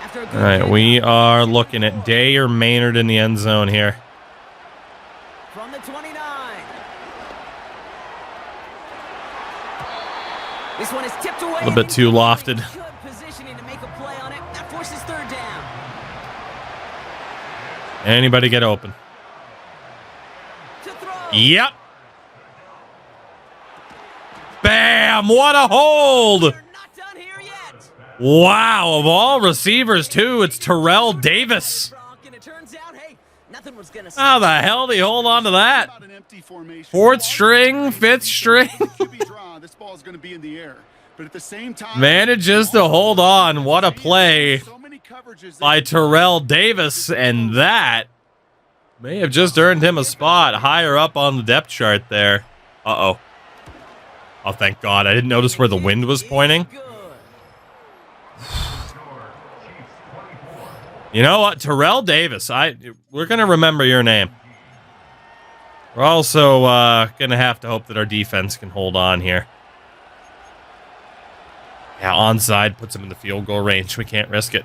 After a good All right, hit we are looking at Day or Maynard in the end zone here. from the 29. This one is tipped away. A little bit too lofted. Good positioning to make a play on it. That forces 3rd down. Anybody get open? To throw. Yep. Bam! What a hold! We're not done here yet. Wow, of all receivers, too, it's Terrell Davis. Brock, and it turns out, hey, nothing was gonna How the hell did he hold on to that? About an empty formation. 4th string, 5th string. QB draw, this ball is going to be in the air. But at the same time, Manages to hold on. What a play so many coverages by Terrell Davis, and that may have just earned him a spot higher up on the depth chart there. Uh-oh. Oh, thank God. I didn't notice where the wind was pointing. Good. You know what? Terrell Davis, we're going to remember your name. We're also going to have to hope that our defense can hold on here. Yeah, onside puts him in the field goal range. We can't risk it.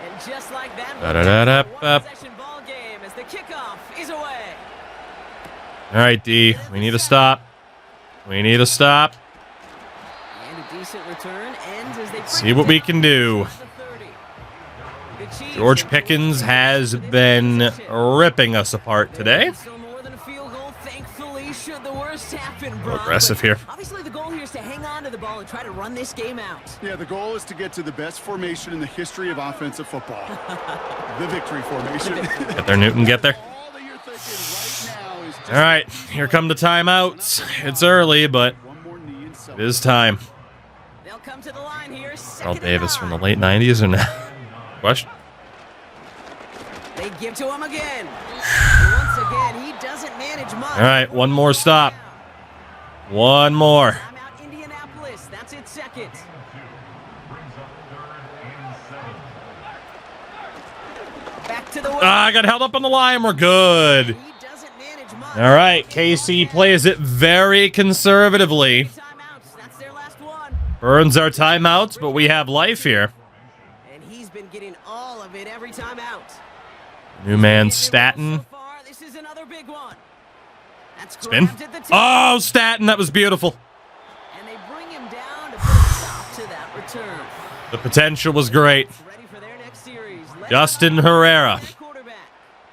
And just like that, Da-da-da-da-da. one-possession ball game as the kickoff is away. All right, D. We need to stop. We need to stop. And a decent return ends as they See what we can do. George Pickens has been ripping us apart today. Still more than a field goal, thankfully, should the worst happen, Brock. Aggressive here. Obviously, the goal here is to hang on to the ball and try to run this game out. Yeah, the goal is to get to the best formation in the history of offensive football. The victory formation. Get there, Newton. Get there. All that you're thinking right now is just All right, here come the timeouts. It's early, but one more knee and it celebrate. is time. They'll come to the line here. Terrell 2nd and Davis from the 9. late 90s or not? Question? They give to him again. And once again, he doesn't manage much. All right, one more stop. One more. Timeout, Indianapolis. That's its 2nd. Back to the I got held up on the line. We're good. He doesn't manage much. All right, KC plays it very conservatively. Timeouts. That's their last one. Burns our timeouts, but we have life here. And he's been getting all of it every time out. New man So Staten. far, this is another big one. That's Spin. grabbed at the tip. Oh, Staten, that was beautiful. And they bring him down to put a stop to that return. The potential was great. Ready for their next series. Justin Herrera. Quarterback.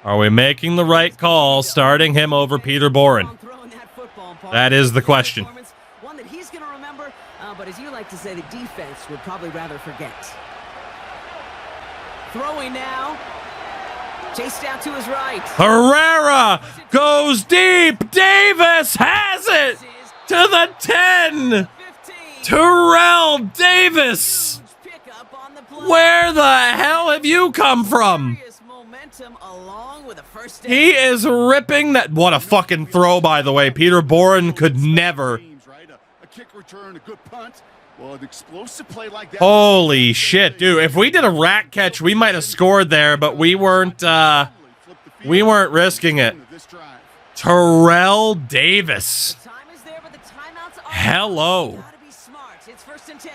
Are we making the right call starting him over Peter Boren? Throwing that football, Paul. That is the question. One that he's going to remember, but as you like to say, the defense would probably rather forget. Throwing now. Chased out to his right. Herrera goes deep. Davis has it to the 10. 15. Terrell Davis. Pickup on the play. Where the hell have you come from? Serious momentum along with a first down. He is ripping that. What a fucking throw, by the way. Peter Boren could never. A kick return, a good punt. Well, an explosive play like that. Holy shit, dude. If we did a rat catch, we might have scored there, but we weren't risking it. Terrell Davis. The time is there, but the timeouts are Hello. Gotta be smart. It's 1st and 10.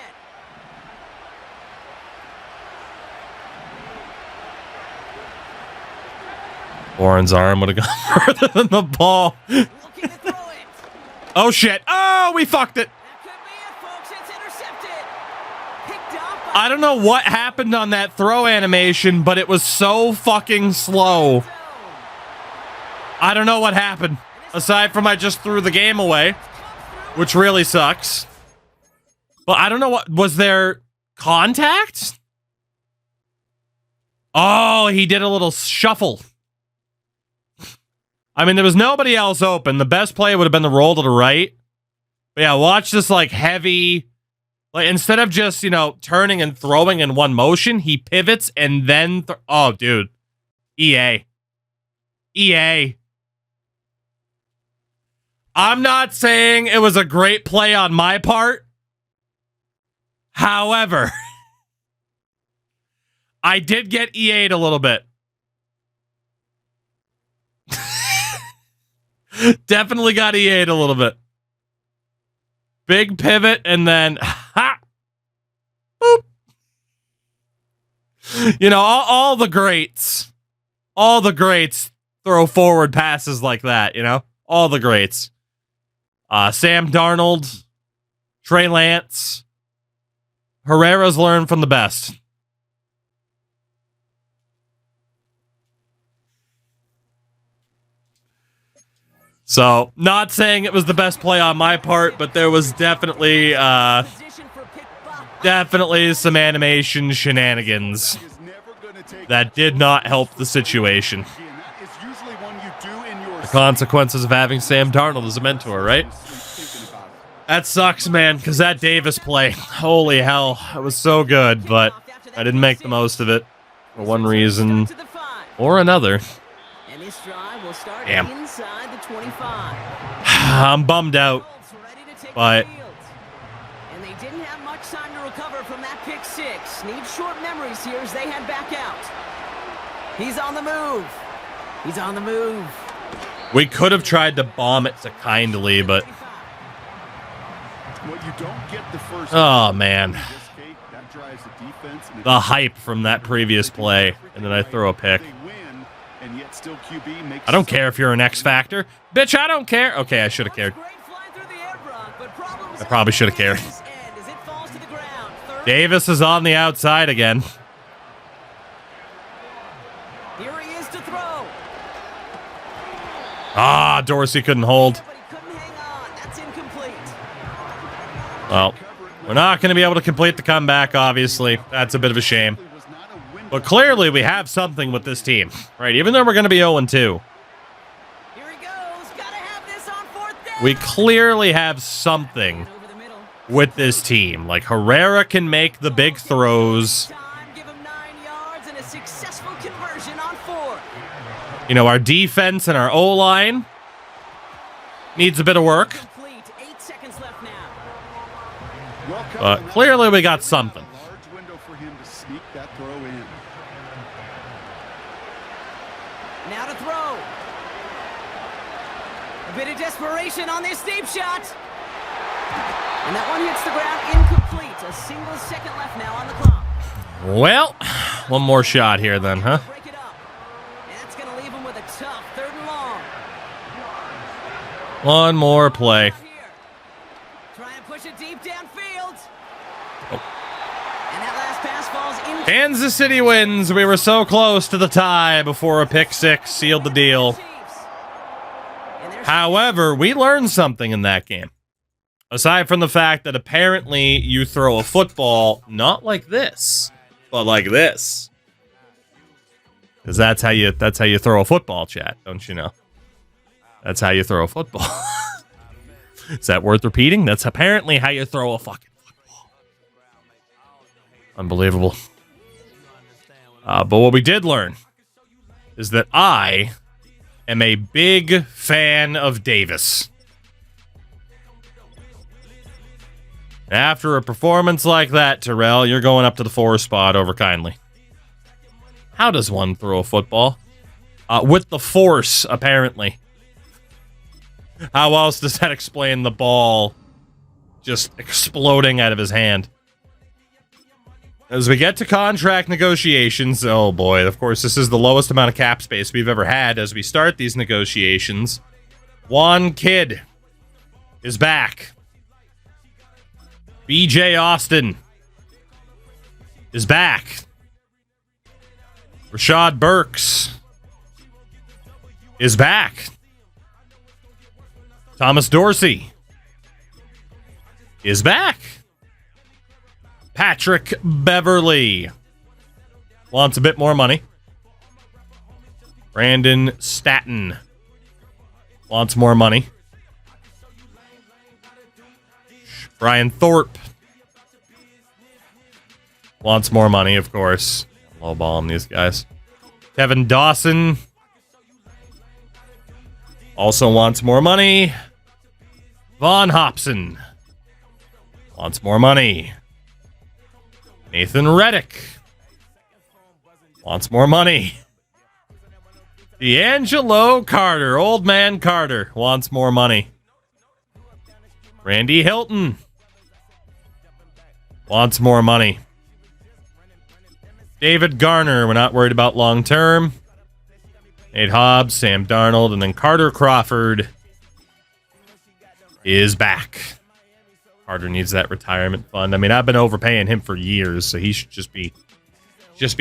Boren's arm would have gone further than the ball. Looking to throw it. Oh, shit. Oh, we fucked it. That could be it, folks. It's intercepted. Picked up. I don't know what happened on that throw animation, but it was so fucking slow. I don't know what happened. Aside from I just threw the game away, which really sucks. But I don't know what... Was there contact? Oh, he did a little shuffle. I mean, there was nobody else open. The best play would have been the roll to the right. But yeah, watch this like heavy... Like instead of just, you know, turning and throwing in one motion, he pivots and then... Oh, dude. EA. EA. I'm not saying it was a great play on my part. However, I did get EA'd a little bit. Definitely got EA'd a little bit. Big pivot and then ha! Boop. You know, all the greats. All the greats throw forward passes like that, you know? All the greats. Sam Darnold, Trey Lance. Herrera's learned from the best. So, not saying it was the best play on my part, but there was definitely some animation shenanigans that did not help the situation. The consequences of having Sam Darnold as a mentor, right? That sucks, man, because that Davis play, holy hell, it was so good, but I didn't make the most of it for one reason or another. And this drive will start Damn. inside the 25. I'm bummed out, but And they didn't have much time to recover from that pick six. Need short memories here as they head back out. He's on the move. He's on the move. we could have tried to bomb it to Kindly, but Well, you don't get the first oh man, that drives the defense and the hype from that previous play, and then I throw a pick. they win, and yet still QB makes I don't care if you're an X Factor. Bitch, I don't care. Okay, I should have cared. Great fly through the air, Brock, but problems I probably should have cared. end as it falls to the ground. Third Davis is on the outside again. Here he is to throw. Ah, Dorsey couldn't hold. But he couldn't hang on. That's incomplete. Well, we're not going to be able to complete the comeback, obviously. That's a bit of a shame. was not a win. But clearly we have something with this team, right? Even though we're going to be 0-2, Here he goes. Gotta have this on 4th down. we clearly have something Over the middle. with this team. Like, Herrera can make the big throws. Time, give him 9 yards and a successful conversion on 4. You know, our defense and our O-line needs a bit of work. Complete. 8 seconds left now. Well covered But around clearly the we got line. something. A large window for him to sneak that throw in. Now to throw. A bit of desperation on this deep shot. And that one hits the ground incomplete. A single second left now on the clock. Well, one more shot here then, huh? Break it up. And that's going to leave him with a tough 3rd and long. One more play. Here. Try and push it deep downfield. Oh. And that last pass falls in. Kansas City wins. We were so close to the tie before a pick six sealed the deal. And there's However, we learned something in that game. Aside from the fact that apparently you throw a football not like this, but like this. Because that's how you throw a football, chat, don't you know? That's how you throw a football. Is that worth repeating? That's apparently how you throw a fucking football. Unbelievable. But what we did learn is that I am a big fan of Davis. After a performance like that, Terrell, you're going up to the 4 spot over Kindly. How does one throw a football? With the force, apparently. How else does that explain the ball just exploding out of his hand? As we get to contract negotiations, oh boy, of course, this is the lowest amount of cap space we've ever had as we start these negotiations. Juan Kidd is back. BJ Austin is back. Rashad Burks is back. Thomas Dorsey is back. Patrick Beverly wants a bit more money. Brandon Staton wants more money. Brian Thorpe wants more money, of course. Lowballing these guys. Kevin Dawson also wants more money. Vaughn Hobson wants more money. Nathan Reddick wants more money. D'Angelo Carter, old man Carter, wants more money. Randy Hilton wants more money. David Garner, we're not worried about long term. Nate Hobbs, Sam Darnold, and then Carter Crawford is back. Carter needs that retirement fund. I mean, I've been overpaying him for years, so he should just be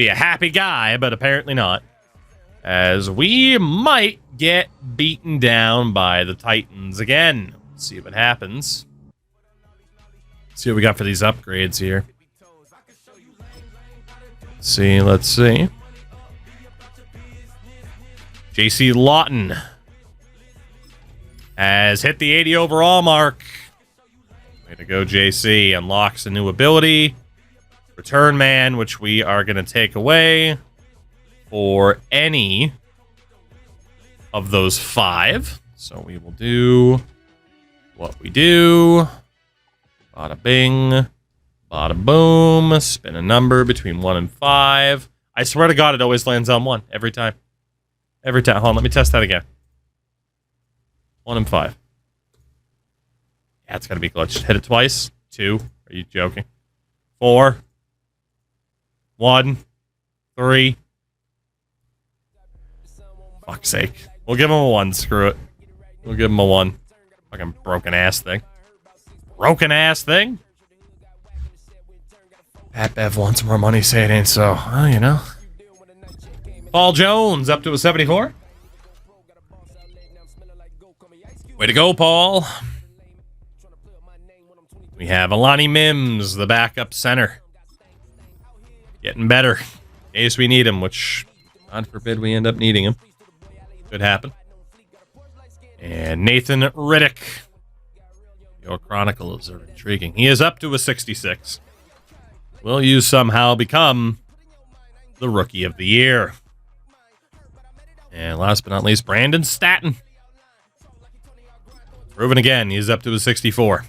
a happy guy, but apparently not. As we might get beaten down by the Titans again. Let's see what happens. See what we got for these upgrades here. Let's see. JC Lawton has hit the 80 overall mark. Way to go, JC. Unlocks a new ability. Return Man, which we are going to take away for any of those 5. So we will do what we do. Bada bing. Bada boom. Spin a number between 1 and 5. I swear to God, it always lands on 1 every time. Every time. Hold on, let me test that again. 1 and 5. Yeah, it's gotta be glitched. Hit it twice. 2. Are you joking? 4. 1. 3. Fuck's sake. We'll give him a 1. Screw it. We'll give him a 1. Fucking broken ass thing. Broken ass thing? Pat Bev wants more money, say it ain't so. Well, you know. Paul Jones up to a 74. Way to go, Paul. We have Alani Mims, the backup center. Getting better. In case we need him, which, God forbid we end up needing him. Could happen. And Nathan Riddick. Your chronicles are intriguing. He is up to a 66. Will you somehow become the Rookie of the Year? And last but not least, Brandon Staton. Proven again, he's up to a 64.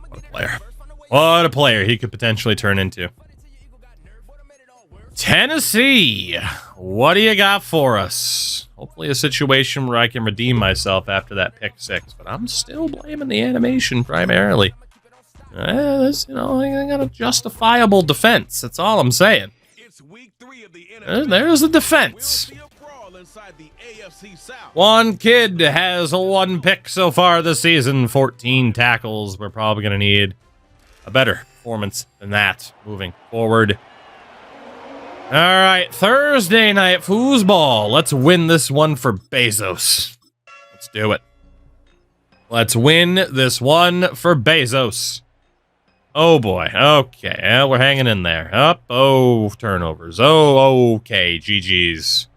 What a player. What a player he could potentially turn into. Tennessee, what do you got for us? Hopefully a situation where I can redeem myself after that pick 6, but I'm still blaming the animation primarily. I got a justifiable defense. That's all I'm saying. There's the defense. Juan Kidd has 1 pick so far this season, 14 tackles. We're probably going to need a better performance than that moving forward. All right, Thursday night foosball. Let's win this one for Bezos. Let's do it. Let's win this one for Bezos. Oh, boy. Okay. Yeah, we're hanging in there. Up. Oh, turnovers. Oh, okay. GG's.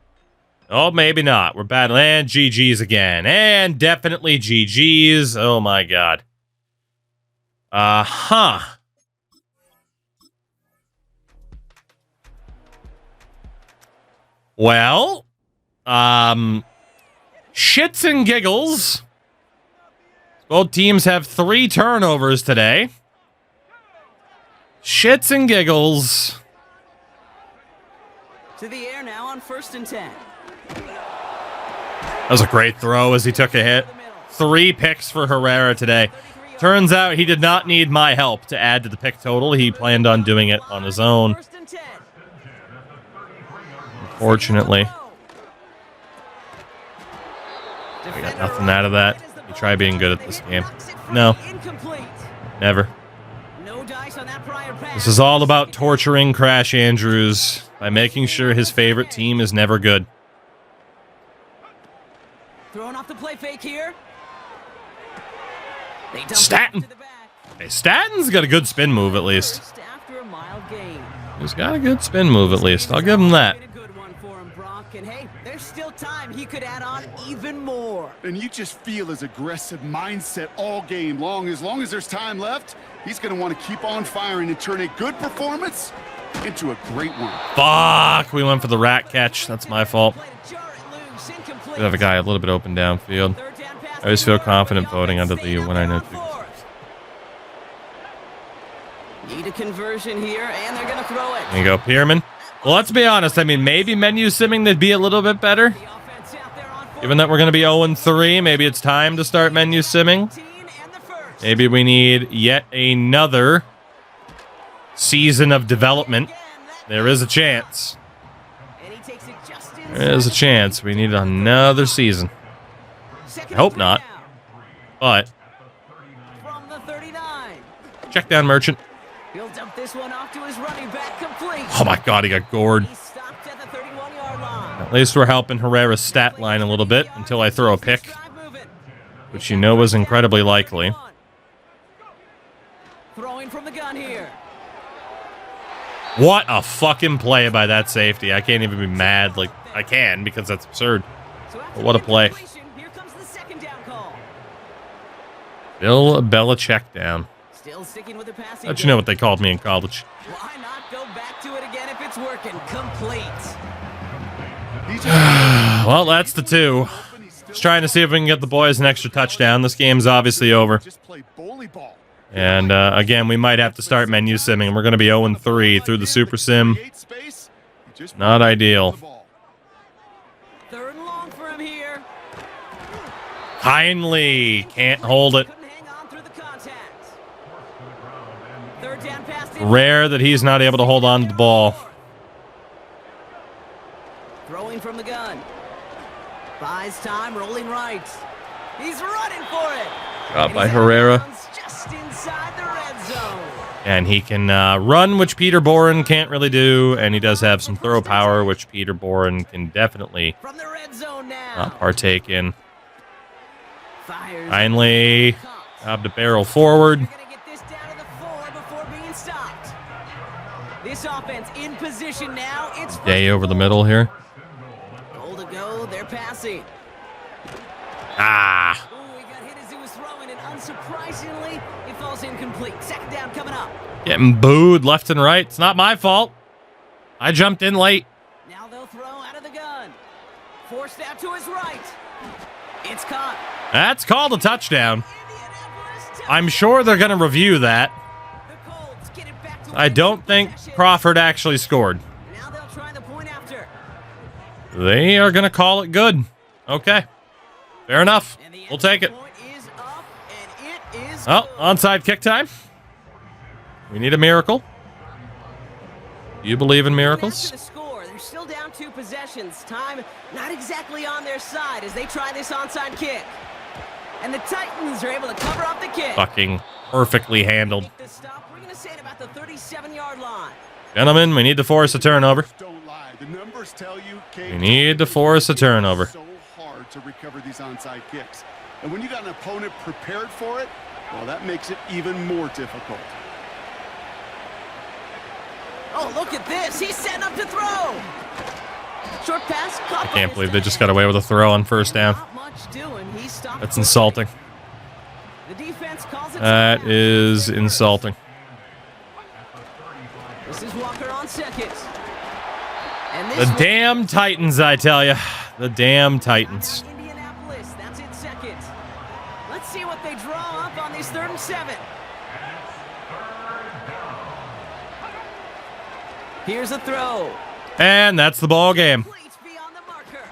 Oh, maybe not. We're battling. And GG's again. And definitely GG's. Oh, my God. Huh. Well, shits and giggles. Both teams have 3 turnovers today. Shits and giggles. To the air now on 1st and 10. That was a great throw as he took a hit. 3 picks for Herrera today. Turns out he did not need my help to add to the pick total. He planned on doing it on his own. Unfortunately. We got nothing out of that. You try being good at this game. No. Never. This is all about torturing Crash Andrews by making sure his favorite team is never good. Throwing off the play fake here. Stanton. Hey, Stanton's got a good spin move at least. He's got a good spin move at least. I'll give him that. And hey, there's still time. He could add on even more. And you just feel his aggressive mindset all game long. As long as there's time left, he's going to want to keep on firing and turn a good performance into a great one. Fuck, we went for the rat catch. That's my fault. We have a guy a little bit open downfield. I always feel confident voting under the when I know two. Need a conversion here, and they're going to throw it. There you go, Pierman. Well, let's be honest. I mean, maybe menu simming they'd be a little bit better. Given that we're going to be 0-3, maybe it's time to start menu simming. Maybe we need yet another season of development. There is a chance. There is a chance. We need another season. I hope not. But check down Merchant. He'll dump this one off to his running back, complete. Oh my God, he got gored. He stopped at the 31-yard line. At least we're helping Herrera's stat line a little bit until I throw a pick, which you know is incredibly likely. Throwing from the gun here. What a fucking play by that safety. I can't even be mad. Like, I can because that's absurd. But what a play. Here comes the second down call. Bill Belichick down. Still sticking with the passing. How'd you know what they called me in college? Why not go back to it again if it's working? Complete. Well, that's the 2. Just trying to see if we can get the boys an extra touchdown. This game's obviously over. And again, we might have to start menu simming. We're going to be 0-3 through the Super Sim. Not ideal. 3rd and long for him here. Kindly can't hold it. Rare that he's not able to hold on to the ball. Throwing from the gun. Buys time, rolling right. He's running for it. Got by Herrera. Just inside the red zone. And he can run, which Peter Boren can't really do. And he does have some throw power, which Peter Boren can definitely from the red zone now. not partake in. Fires. Finally, job to barrel forward. This offense in position now. It's Day over the middle here. Goal to go. They're passing. Ah. Oh, he got hit as he was throwing, and unsurprisingly, it falls incomplete. Second down coming up. Getting booed left and right. It's not my fault. I jumped in late. Now they'll throw out of the gun. Forced out to his right. It's caught. That's called a touchdown. I'm sure they're going to review that. I don't think Crawford actually scored. Now they'll try the point after. They are going to call it good. Okay. Fair enough. We'll take it. Oh, onside kick time. We need a miracle. You believe in miracles? They're still down 2 possessions. Time not exactly on their side as they try this onside kick. And the Titans are able to cover up the kick. Fucking perfectly handled. We're going to say it about the 37-yard line. Gentlemen, we need to force a turnover. Don't lie. The numbers tell you, We need to force a turnover. So hard to recover these onside kicks. And when you got an opponent prepared for it, well, that makes it even more difficult. Oh, look at this. He's setting up to throw. Short pass. I can't believe they just got away with a throw on first down. Not much doing. He stopped That's quickly. insulting. The defense calls it That timeout. is insulting. This is Walker on second. And this The one- damn Titans, I tell you. The damn Titans. Indianapolis, that's in second. Let's see what they draw up on these 3rd and 7. Here's a throw. And that's the ball game. Plates beyond the marker.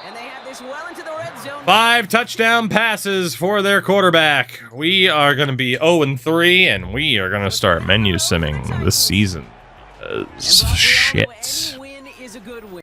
And they have this well into the red zone. 5 touchdown passes for their quarterback. We are going to be 0-3, and we are going to start menu simming this season. And Buffalo, Shit. any win is a good win.